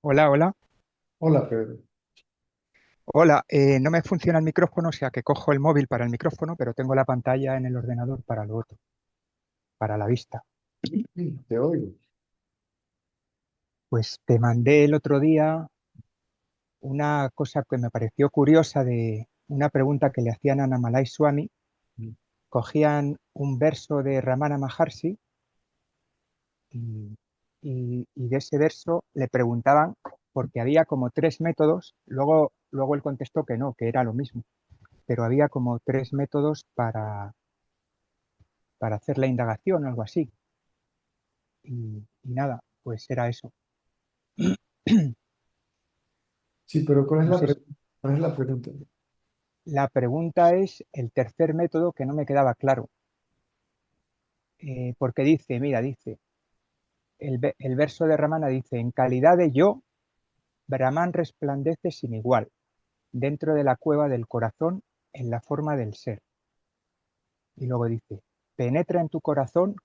Hola, hola. Hola, Pedro. Hola, no me funciona el micrófono, o sea que cojo el móvil para el micrófono, pero tengo la pantalla en el ordenador para lo otro, para la vista. Sí, te oigo. Pues te mandé el otro día una cosa que me pareció curiosa de una pregunta que le hacían a Namalai Swami. Cogían un verso de Ramana Maharshi y, y de ese verso le preguntaban, porque había como tres métodos, luego él contestó que no, que era lo mismo, pero había como tres métodos para hacer la indagación o algo así. Y nada, pues era eso. Sí, pero ¿cuál es No la sé, cuál es la pregunta? la pregunta es el tercer método que no me quedaba claro, porque dice, mira, dice, el verso de Ramana dice, en calidad de yo, Brahman resplandece sin igual, dentro de la cueva del corazón, en la forma del ser. Y luego dice, penetra en tu corazón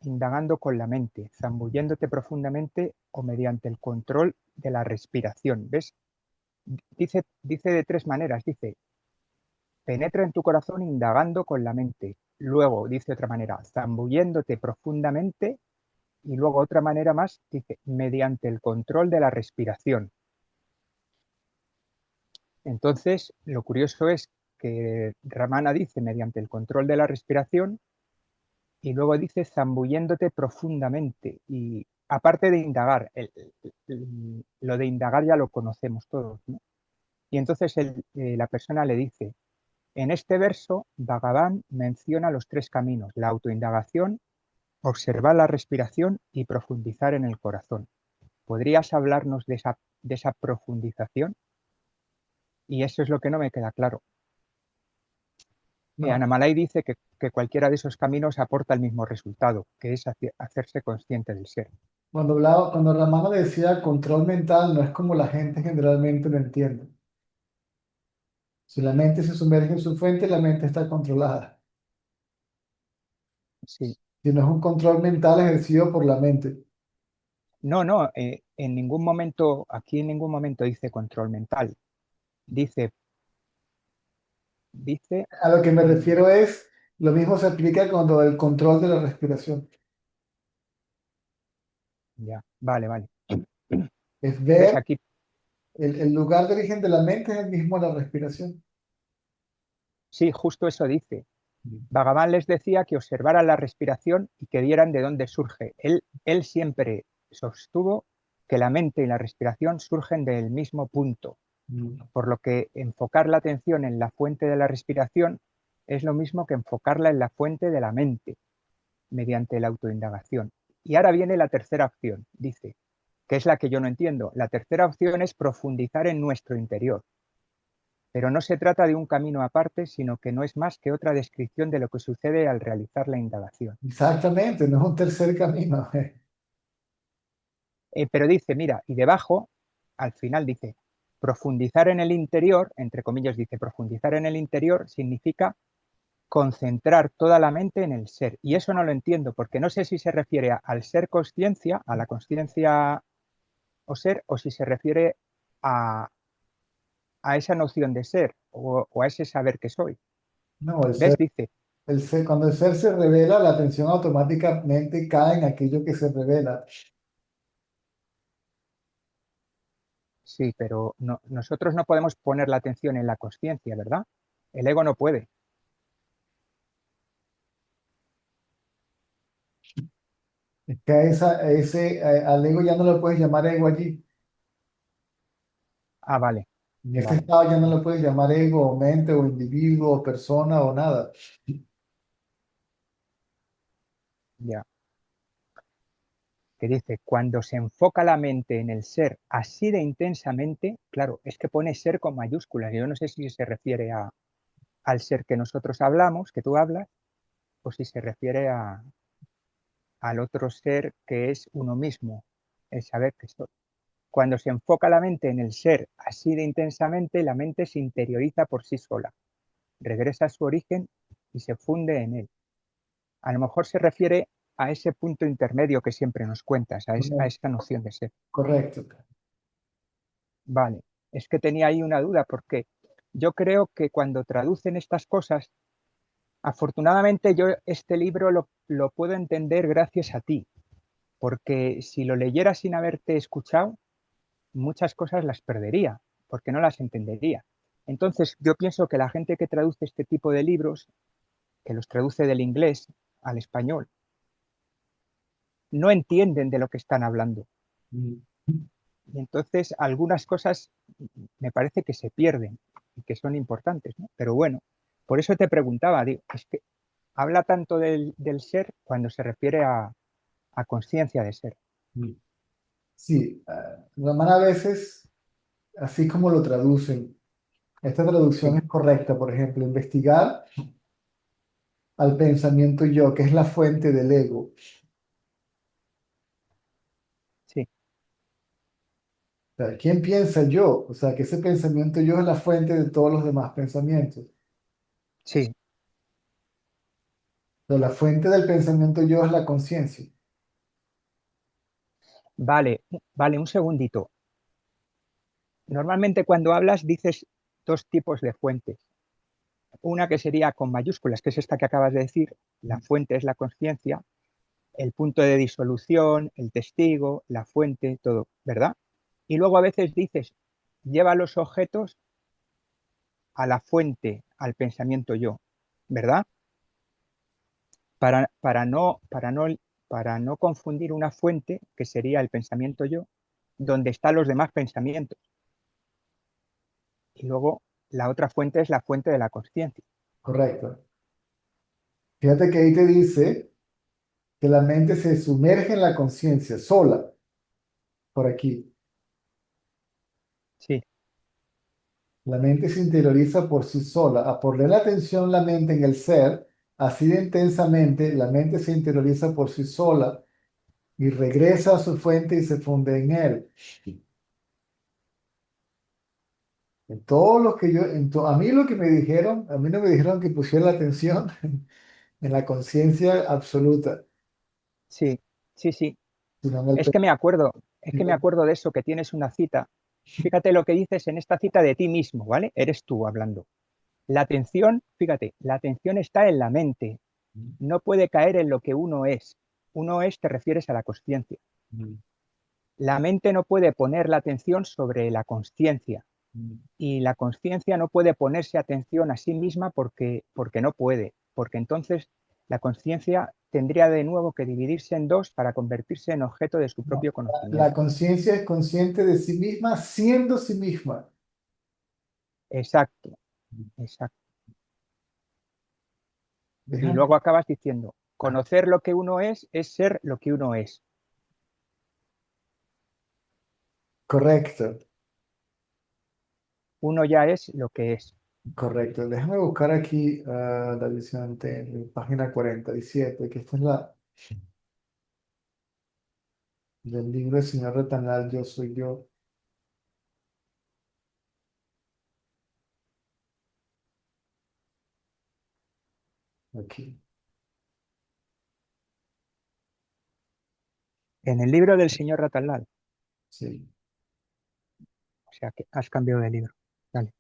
indagando con la mente, zambulléndote profundamente o mediante el control de la respiración. ¿Ves? Dice de tres maneras, dice, penetra en tu corazón indagando con la mente. Luego, dice otra manera, zambulléndote profundamente. Y luego otra manera más, dice, mediante el control de la respiración. Entonces, lo curioso es que Ramana dice mediante el control de la respiración y luego dice zambulléndote profundamente. Y aparte de indagar, lo de indagar ya lo conocemos todos, ¿no? Y entonces la persona le dice, en este verso, Bhagavan menciona los tres caminos, la autoindagación, observar la respiración y profundizar en el corazón. ¿Podrías hablarnos de esa profundización? Y eso es lo que no me queda claro. No, Anamalai dice que cualquiera de esos caminos aporta el mismo resultado, que es hacerse consciente del ser. cuando Ramana decía control mental, no es como la gente generalmente lo entiende. Si la mente se sumerge en su fuente, la mente está controlada. Sí. Si no es un control mental ejercido por la mente. No, no, en ningún momento, aquí en ningún momento dice control mental. Dice, dice, A lo que me mm, refiero es, lo mismo se aplica cuando el control de la respiración. ya, vale, vale. Es ¿Ves? ver Aquí, el lugar de origen de la mente es el mismo de la respiración. sí, justo eso dice. Bhagavan les decía que observaran la respiración y que vieran de dónde surge. Él siempre sostuvo que la mente y la respiración surgen del mismo punto, Mm. por lo que enfocar la atención en la fuente de la respiración es lo mismo que enfocarla en la fuente de la mente, mediante la autoindagación. Y ahora viene la tercera opción, dice, que es la que yo no entiendo. La tercera opción es profundizar en nuestro interior, pero no se trata de un camino aparte, sino que no es más que otra descripción de lo que sucede al realizar la indagación. Exactamente, no es un tercer camino. Pero dice, mira, y debajo, al final dice, profundizar en el interior, entre comillas dice, profundizar en el interior significa concentrar toda la mente en el ser. Y eso no lo entiendo, porque no sé si se refiere al ser conciencia, a la conciencia o ser, o si se refiere a, a esa noción de ser o a ese saber que soy. No, ¿Ves? Dice, cuando el ser se revela, la atención automáticamente cae en aquello que se revela. sí, pero nosotros no podemos poner la atención en la conciencia, ¿verdad? El ego no puede. Es que al ego ya no lo puedes llamar ego allí. Ah, vale, En este vale, estado ya no lo puedes llamar ego, o mente, o individuo, o persona, o nada. ya. Que dice, cuando se enfoca la mente en el ser así de intensamente, claro, es que pone ser con mayúsculas. Yo no sé si se refiere al ser que nosotros hablamos, que tú hablas, o si se refiere al otro ser que es uno mismo, el saber que soy. Cuando se enfoca la mente en el ser así de intensamente, la mente se interioriza por sí sola, regresa a su origen y se funde en él. A lo mejor se refiere a ese punto intermedio que siempre nos cuentas, a Correcto. esa noción de ser. Correcto. Vale, es que tenía ahí una duda porque yo creo que cuando traducen estas cosas, afortunadamente yo este libro lo puedo entender gracias a ti, porque si lo leyera sin haberte escuchado, muchas cosas las perdería, porque no las entendería. Entonces, yo pienso que la gente que traduce este tipo de libros, que los traduce del inglés al español, no entienden de lo que están hablando. Mm. Y entonces algunas cosas me parece que se pierden y que son importantes, ¿no? Pero bueno, por eso te preguntaba, digo, es que habla tanto del ser cuando se refiere a conciencia de ser. Mm. Sí, Ramán a veces, así como lo traducen, esta traducción Sí, es correcta, por ejemplo, investigar al pensamiento yo, que es la fuente del ego. sí, O sea, ¿quién piensa yo? O sea, que ese pensamiento yo es la fuente de todos los demás pensamientos. sí. Pero la fuente del pensamiento yo es la conciencia. Vale, vale, un segundito. Normalmente cuando hablas dices dos tipos de fuentes. Una que sería con mayúsculas, que es esta que acabas de decir, la fuente es la conciencia, el punto de disolución, el testigo, la fuente, todo, ¿verdad? Y luego a veces dices, lleva los objetos a la fuente, al pensamiento yo, ¿verdad? Para no confundir una fuente, que sería el pensamiento yo, donde están los demás pensamientos. Y luego la otra fuente es la fuente de la conciencia. Correcto. Fíjate que ahí te dice que la mente se sumerge en la conciencia sola, por aquí. Sí, La mente se interioriza por sí sola. A poner la atención la mente en el ser, así de intensamente, la mente se interioriza por sí sola y regresa a su fuente y se funde en él. En todos los que yo, a mí lo que me dijeron, a mí no me dijeron que pusiera la atención en la conciencia absoluta, sí, sí, sí. sino en el Es que me acuerdo de eso, que tienes una cita. Fíjate lo que dices en esta cita de ti mismo, ¿vale? Eres tú hablando. La atención, fíjate, la atención está en la mente, no puede caer en lo que uno es. Uno es, te refieres a la consciencia. La mente no puede poner la atención sobre la consciencia y la consciencia no puede ponerse atención a sí misma porque no puede, porque entonces la consciencia tendría de nuevo que dividirse en dos para convertirse en objeto de su No, propio la conocimiento. conciencia es consciente de sí misma siendo sí misma. Exacto, exacto. Y Déjame. luego acabas diciendo, conocer lo que uno es ser lo que uno es. Correcto, Uno ya es lo que es. correcto. Déjame buscar aquí la visión página 47, que esta es la del libro del señor Retanal, Yo soy yo. Aquí, En el libro del señor Ratalal, sí. o sea que has cambiado de libro. Vale.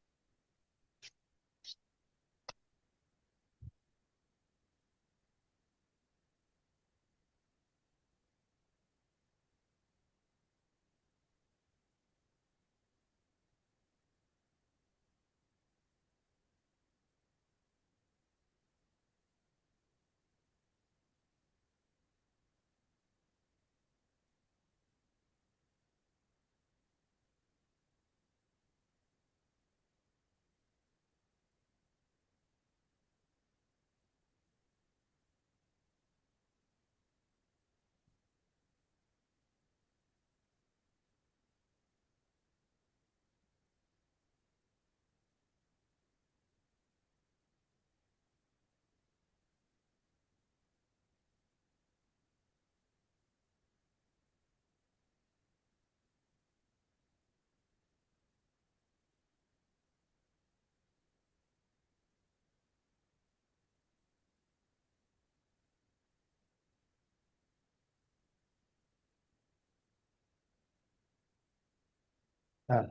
Ah.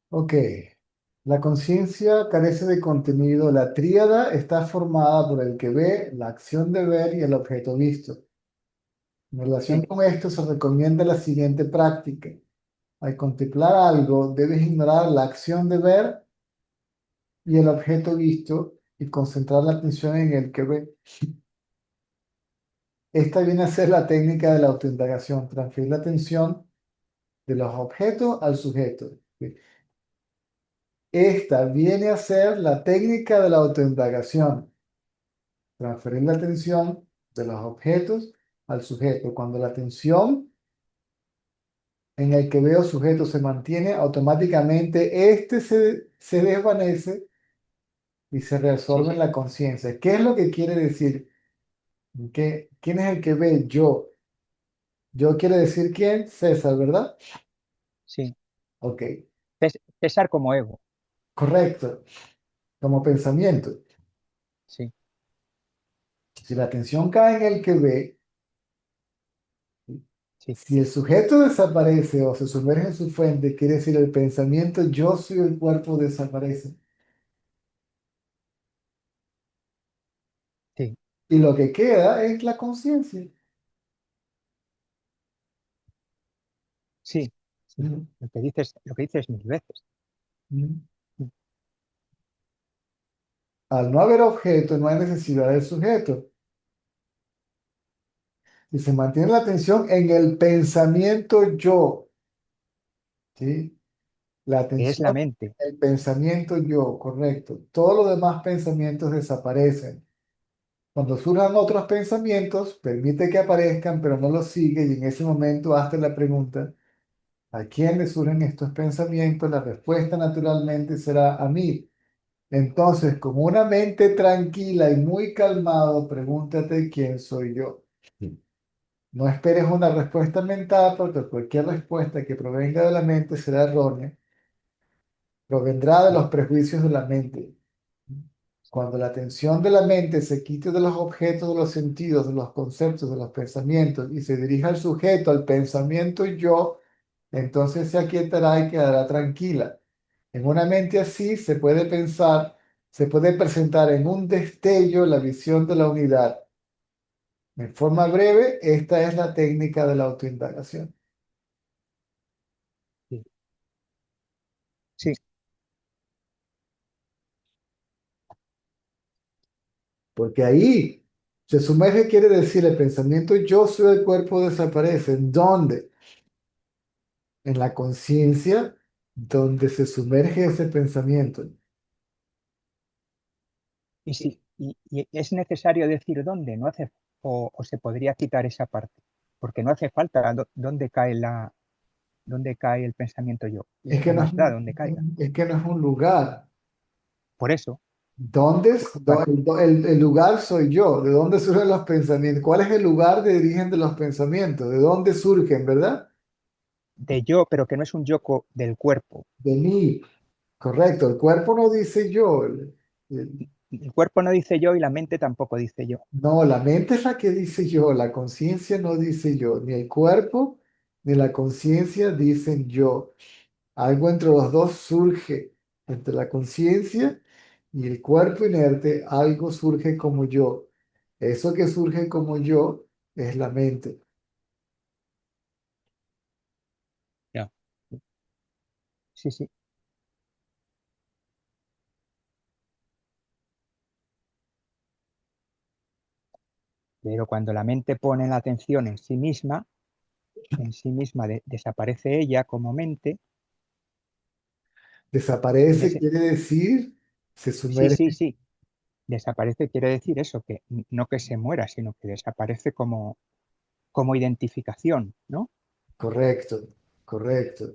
Ok. La conciencia carece de contenido. La tríada está formada por el que ve, la acción de ver y el objeto visto. En relación Sí, con esto, se recomienda la siguiente práctica. Al contemplar algo, debes ignorar la acción de ver y el objeto visto y concentrar la atención en el que ve. Esta viene a ser la técnica de la autoindagación, transferir la atención de los objetos al sujeto. Esta viene a ser la técnica de la autoindagación, transferir la atención de los objetos al sujeto. Cuando la atención en el que veo sujeto se mantiene, automáticamente este se desvanece y se sí, reabsorbe en sí, la conciencia. ¿Qué es lo que quiere decir? ¿Quién es el que ve? Yo. Yo quiere decir quién? César, ¿verdad? sí. Ok, César como ego. correcto. Como pensamiento. Sí, Si la atención cae en el que ve, sí, si el sujeto desaparece o se sumerge en su fuente, quiere decir el pensamiento yo soy el cuerpo desaparece. sí, Y lo que queda es la conciencia. sí, sí. Ujú, Lo que dices mil veces. ujú. Mm, Al no haber objeto, no hay necesidad del sujeto. Y se mantiene la atención en el pensamiento yo, ¿sí? La Que es atención la mente. en el pensamiento yo, correcto. Todos los demás pensamientos desaparecen. Cuando surjan otros pensamientos, permite que aparezcan, pero no los sigue y en ese momento hazte la pregunta, ¿a quién le surgen estos pensamientos? La respuesta naturalmente será a mí. Entonces, con una mente tranquila y muy calmado, pregúntate quién soy yo. No esperes una respuesta mental porque cualquier respuesta que provenga de la mente será errónea, provendrá de Sí, los prejuicios de la mente. sí, Cuando la atención de la mente se quite de los objetos, de los sentidos, de los conceptos, de los pensamientos y se dirija al sujeto, al pensamiento yo, entonces se aquietará y quedará tranquila. En una mente así se puede pensar, se puede presentar en un destello la visión de la unidad. En forma breve, esta es la técnica de la autoindagación. sí, sí, Porque ahí se sumerge, quiere decir, el pensamiento yo soy el cuerpo desaparece. ¿En dónde? En la conciencia donde se sumerge ese pensamiento. Y sí, y es necesario decir dónde, no hace, o se podría quitar esa parte, porque no hace falta dónde cae el pensamiento yo. Es que ¿Qué no es más da dónde caiga? es que no es un lugar. Por eso, ¿Dónde para, el lugar soy yo? ¿De dónde surgen los pensamientos? ¿Cuál es el lugar de origen de los pensamientos? ¿De dónde surgen, verdad? de yo, pero que no es un yo del cuerpo. De mí. Correcto. El cuerpo no dice yo. El- El cuerpo no dice yo y la mente tampoco dice yo. no, la mente es la que dice yo. La conciencia no dice yo. Ni el cuerpo ni la conciencia dicen yo. Algo entre los dos surge. Entre la conciencia y el cuerpo inerte, algo surge como yo. Eso que surge como yo es la mente. Ya. Sí, sí. Pero cuando la mente pone la atención en sí misma desaparece ella como mente. En Desaparece ese, quiere decir, se sí, sí, sumerge. sí. Desaparece quiere decir eso, que no que se muera, sino que desaparece como identificación, ¿no? Correcto, correcto,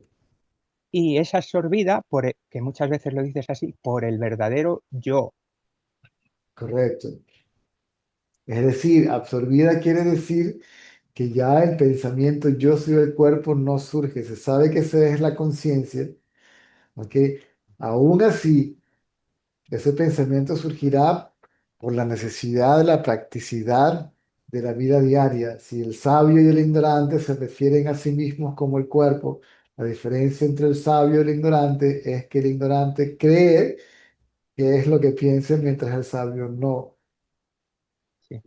Y es absorbida que muchas veces lo dices así, por el verdadero yo. correcto. Es decir, absorbida quiere decir que ya el pensamiento yo soy el cuerpo no surge. Se sabe que esa es la conciencia, ¿ok? Aún así, ese pensamiento surgirá por la necesidad de la practicidad de la vida diaria. Si el sabio y el ignorante se refieren a sí mismos como el cuerpo, La diferencia entre el sabio y el ignorante es que el ignorante cree que es lo que piensa mientras el sabio no. Sí.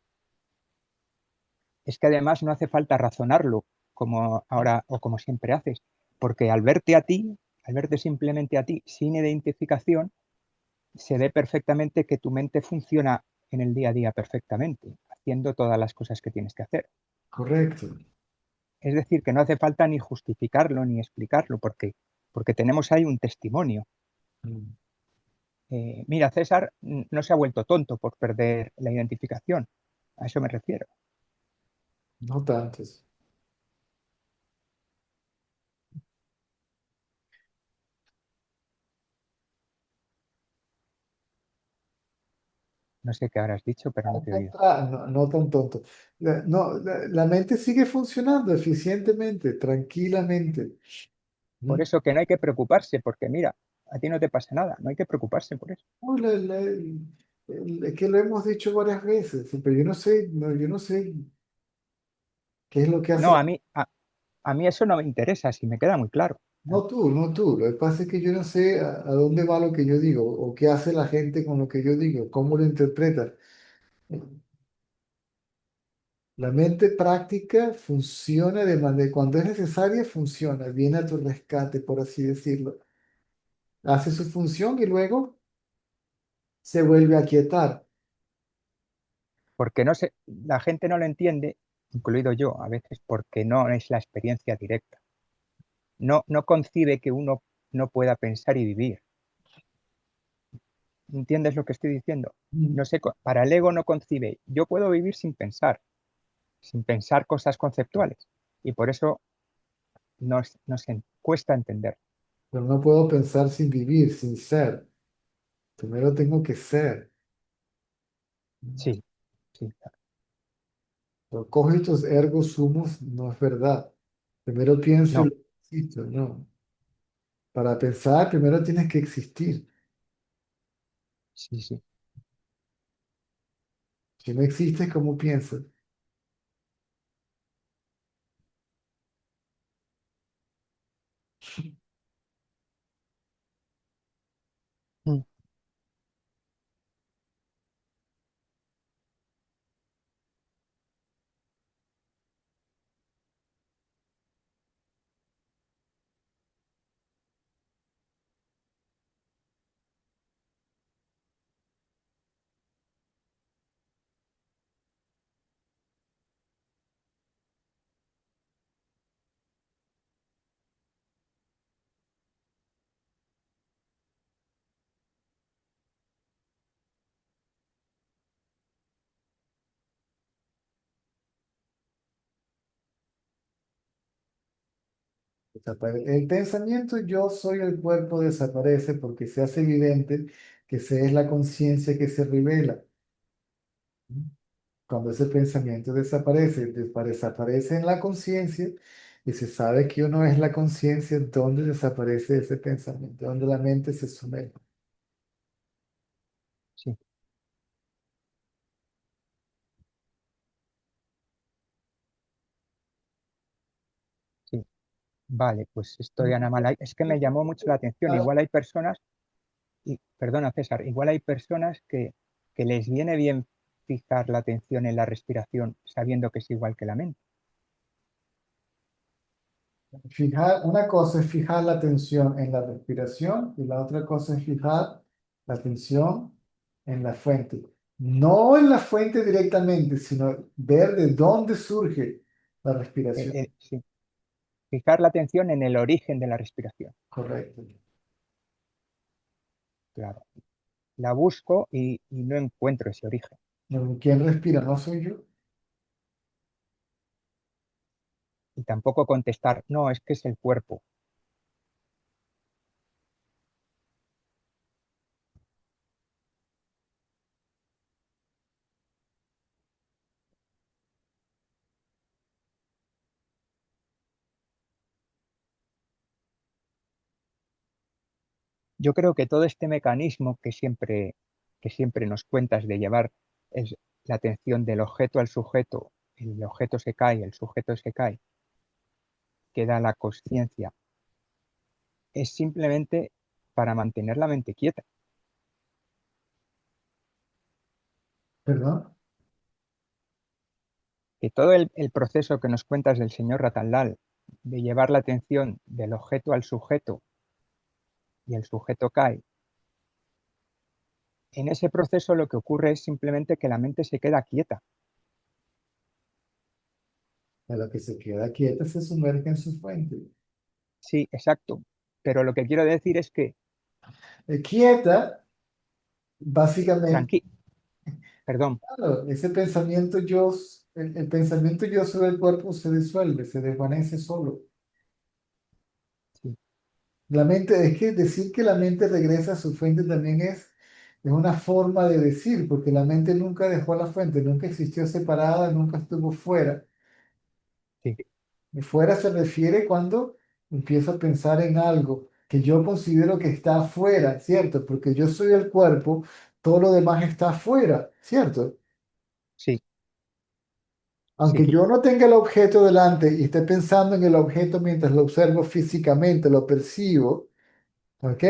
Es que además no hace falta razonarlo como ahora o como siempre haces, porque al verte a ti, al verte simplemente a ti sin identificación, se ve perfectamente que tu mente funciona en el día a día perfectamente, haciendo todas las cosas que tienes que hacer. Correcto. Es decir, que no hace falta ni justificarlo ni explicarlo, porque tenemos ahí un testimonio. Mm. Mira, César no se ha vuelto tonto por perder la identificación. A eso me refiero. No tantos. No sé qué habrás dicho, pero no te he oído. No, no tan tonto. La mente sigue funcionando eficientemente, tranquilamente. Por ¿Mm? eso que no hay que preocuparse, porque mira, a ti no te pasa nada, no hay que preocuparse por eso. No, es que lo hemos dicho varias veces, pero yo no sé, yo no sé qué es lo que hace No, la... a mí eso no me interesa, si me queda muy claro. No tú. Lo que pasa es que yo no sé a dónde va lo que yo digo o qué hace la gente con lo que yo digo, cómo lo interpreta. La mente práctica funciona de manera, cuando es necesaria, funciona, viene a tu rescate, por así decirlo. Hace su función y luego se vuelve a quietar. Porque no sé, la gente no lo entiende, incluido yo a veces, porque no es la experiencia directa. No concibe que uno no pueda pensar y vivir. ¿Entiendes lo que estoy diciendo? Mm. No sé, para el ego no concibe. Yo puedo vivir sin pensar cosas conceptuales. Y por eso nos cuesta entender. Pero no puedo pensar sin vivir, sin ser. Primero tengo que ser. Sí, sí, Lo cogitos ergo sumus no es verdad. Primero pienso y no, luego existo, no. Para pensar, primero tienes que existir. sí, sí. Si no existes, ¿cómo piensas? Mm. El pensamiento yo soy el cuerpo desaparece porque se hace evidente que se es la conciencia que se revela. Cuando ese pensamiento desaparece, desaparece en la conciencia y se sabe que uno es la conciencia, ¿dónde desaparece ese pensamiento? Donde la mente se sumerge. Sí, sí. Vale, pues esto de Ana Malay es que me llamó mucho la atención. Igual hay personas, y perdona César, igual hay personas que les viene bien fijar la atención en la respiración sabiendo que es igual que la mente. Una cosa es fijar la atención en la respiración y la otra cosa es fijar la atención en la fuente. No en la fuente directamente, sino ver de dónde surge la respiración. Sí, fijar la atención en el origen de la respiración. Correcto. Claro. La busco y no encuentro ese origen. ¿Quién respira? No soy yo. Y tampoco contestar, no, es que es el cuerpo. Yo creo que todo este mecanismo que siempre nos cuentas de llevar la atención del objeto al sujeto, el objeto se cae, el sujeto se cae, queda la conciencia. es simplemente para mantener la mente quieta. ¿Perdón? Que todo el proceso que nos cuentas del señor Ratalal, de llevar la atención del objeto al sujeto y el sujeto cae, en ese proceso lo que ocurre es simplemente que la mente se queda quieta. A lo que se queda quieta se sumerge en su fuente. Sí, exacto. Pero lo que quiero decir es que, Quieta, básicamente, tranqui, perdón, claro, ese pensamiento yo, el pensamiento yo sobre el cuerpo se disuelve, se desvanece solo. sí, La mente, es que decir que la mente regresa a su fuente también es una forma de decir, porque la mente nunca dejó la fuente, nunca existió separada, nunca estuvo fuera. sí, Y fuera se refiere cuando empiezo a pensar en algo que yo considero que está afuera, ¿cierto? Porque yo soy el cuerpo, todo lo demás está afuera, ¿cierto? sí, sí, Aunque yo no tenga el objeto delante y esté pensando en el objeto mientras lo observo físicamente, lo percibo, ¿ok?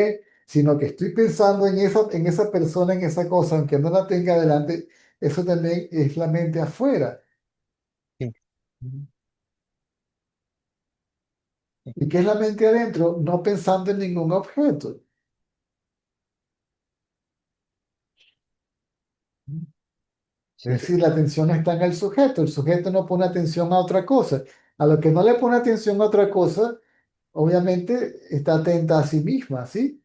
Sino que estoy pensando en esa persona, en esa cosa, aunque no la tenga delante, eso también es la mente afuera. sí, sí, ¿Y qué es la mente adentro? No pensando en ningún objeto. Es sí, decir, la atención está en el sujeto no pone atención a otra cosa. A lo que no le pone atención a otra cosa, obviamente está atenta a sí misma, ¿sí?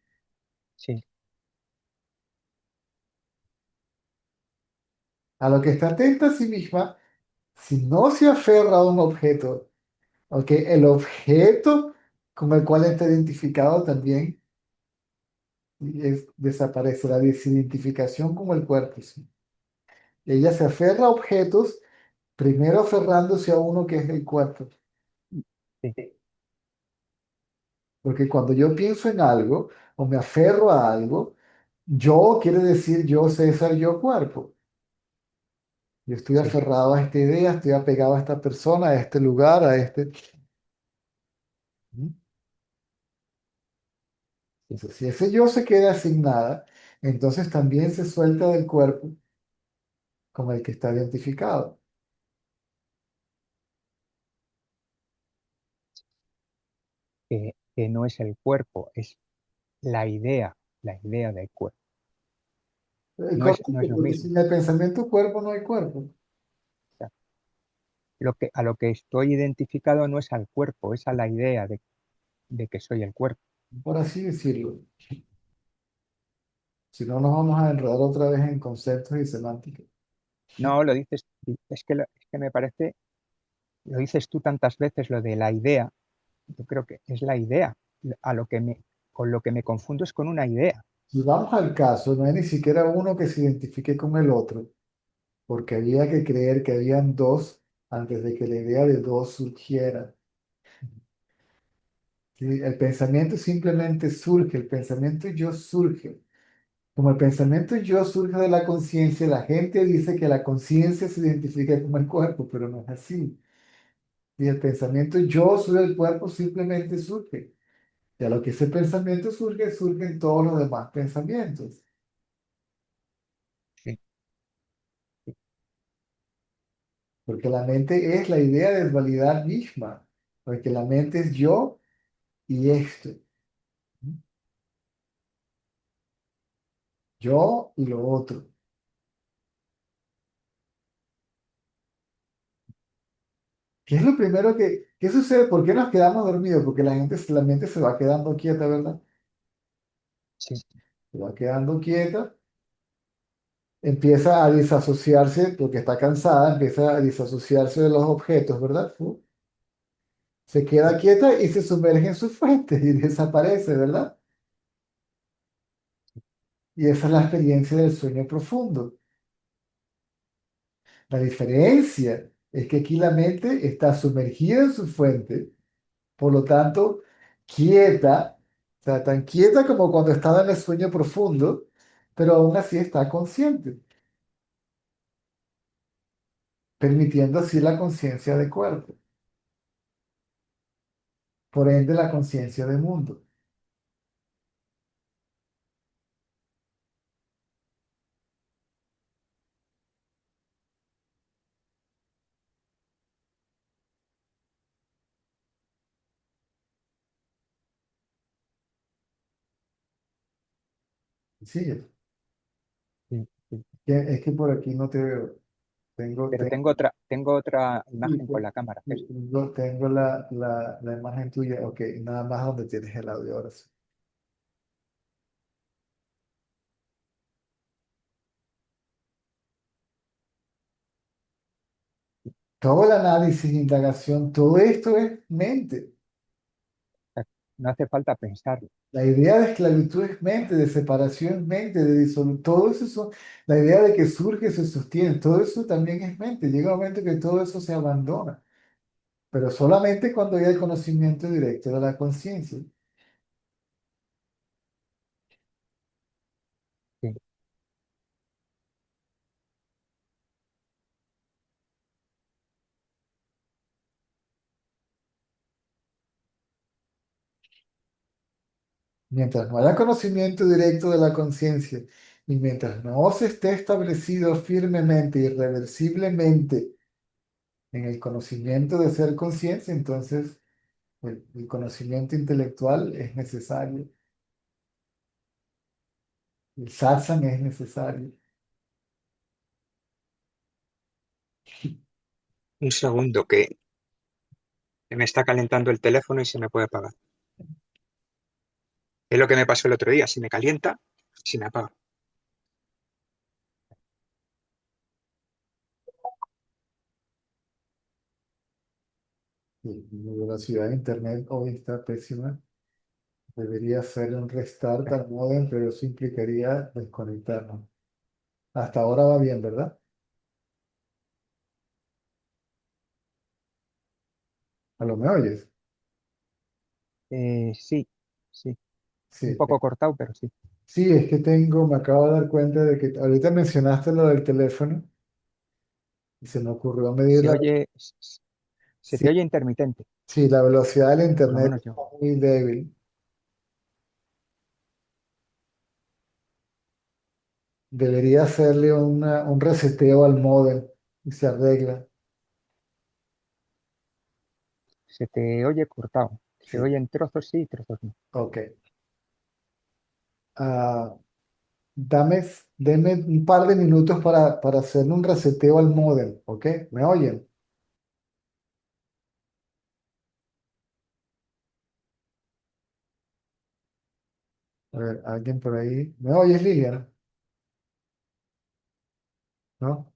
sí, A lo que está atenta a sí misma, si no se aferra a un objeto, ¿ok? El objeto con el cual está identificado también desaparece la desidentificación con el cuerpo, ¿sí? Ella se aferra a objetos, primero aferrándose a uno que es el cuerpo. sí, Porque cuando yo pienso en algo o me aferro a algo, yo quiere decir yo, César, yo cuerpo. Yo estoy sí, aferrado a esta idea, estoy apegado a esta persona, a este lugar, a este... sí. Entonces, si ese yo se queda sin nada, entonces también se suelta del cuerpo con el que está identificado. Que no es el cuerpo, es la idea del cuerpo. No Correcto, es lo porque mismo. sin el pensamiento cuerpo no hay cuerpo, O sea, a lo que estoy identificado no es al cuerpo, es a la idea de que soy el cuerpo. por así decirlo. Si no, nos vamos a enredar otra vez en conceptos y semántica. No, lo dices, es que me parece, lo dices tú tantas veces, lo de la idea. Yo creo que es la idea. A lo que me, con lo que me confundo es con una idea. Si vamos al caso, no hay ni siquiera uno que se identifique con el otro, porque había que creer que habían dos antes de que la idea de dos surgiera. ¿Sí? El pensamiento simplemente surge, el pensamiento yo surge. Como el pensamiento yo surge de la conciencia, la gente dice que la conciencia se identifica con el cuerpo, pero no es así. Y el pensamiento yo soy el cuerpo simplemente surge. Y a lo que ese pensamiento surge, surgen todos los demás pensamientos. Sí, sí, Porque la mente es la idea de dualidad misma. Porque la mente es yo y esto. Yo y lo otro. ¿Qué es lo primero qué sucede? ¿Por qué nos quedamos dormidos? Porque la mente se va quedando quieta, ¿verdad? sí, Se va quedando quieta, empieza a disasociarse, porque está cansada, empieza a disasociarse de los objetos, ¿verdad? Se queda sí, quieta y se sumerge en su fuente y desaparece, ¿verdad? Y esa es la experiencia del sueño profundo. La diferencia es que aquí la mente está sumergida en su fuente, por lo tanto, quieta, o sea, tan quieta como cuando estaba en el sueño profundo, pero aún así está consciente, permitiendo así la conciencia de cuerpo, por ende la conciencia de mundo. Sí, Sí, sí. es que por aquí no te veo. Tengo, Pero tengo, tengo otra sí, imagen con la cámara, sí, Jesús. tengo la imagen tuya. Ok, nada más donde tienes el audio ahora sí. Todo el análisis, indagación, todo esto es mente. O sea, no hace falta pensarlo. La idea de esclavitud es mente, de separación es mente, de disolución, todo eso la idea de que surge, se sostiene, todo eso también es mente. Llega un momento que todo eso se abandona, pero solamente cuando hay el conocimiento directo de la conciencia. Sí. Mientras no haya conocimiento directo de la conciencia y mientras no se esté establecido firmemente, irreversiblemente en el conocimiento de ser conciencia, entonces el conocimiento intelectual es necesario, el satsang es necesario. Un segundo, que me está calentando el teléfono y se me puede apagar. Es lo que me pasó el otro día. Si me calienta, se me apaga. Y la velocidad de internet hoy está pésima. Debería hacer un restart al modem, pero eso implicaría desconectarnos. Hasta ahora va bien, ¿verdad? ¿A lo me oyes? Sí, sí. Un Sí. poco cortado, pero sí. Sí, es que me acabo de dar cuenta de que ahorita mencionaste lo del teléfono y se me ocurrió medir Se oye, se sí, te oye intermitente, sí, la velocidad del por lo internet menos yo. está muy débil. Debería hacerle un reseteo al modem y se arregla. Se te oye cortado. Se Sí, oyen trozos sí y trozos no. ok. Ah, deme un par de minutos para hacerle un reseteo al modem, ¿ok? ¿Me oyen? A ver, alguien por ahí. ¿Me oyes, Lilian? ¿No?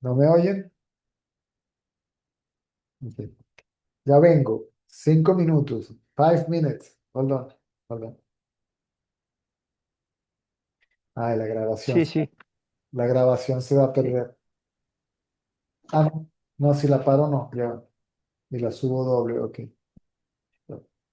¿No me oyen? Ok. Ya vengo. 5 minutos. 5 minutes. Hold on. Hold on. Ay, la grabación. Sí, sí, La grabación se va a sí. perder. Ah, no. No, si la paro, no. Ya. Y la subo doble. Ok.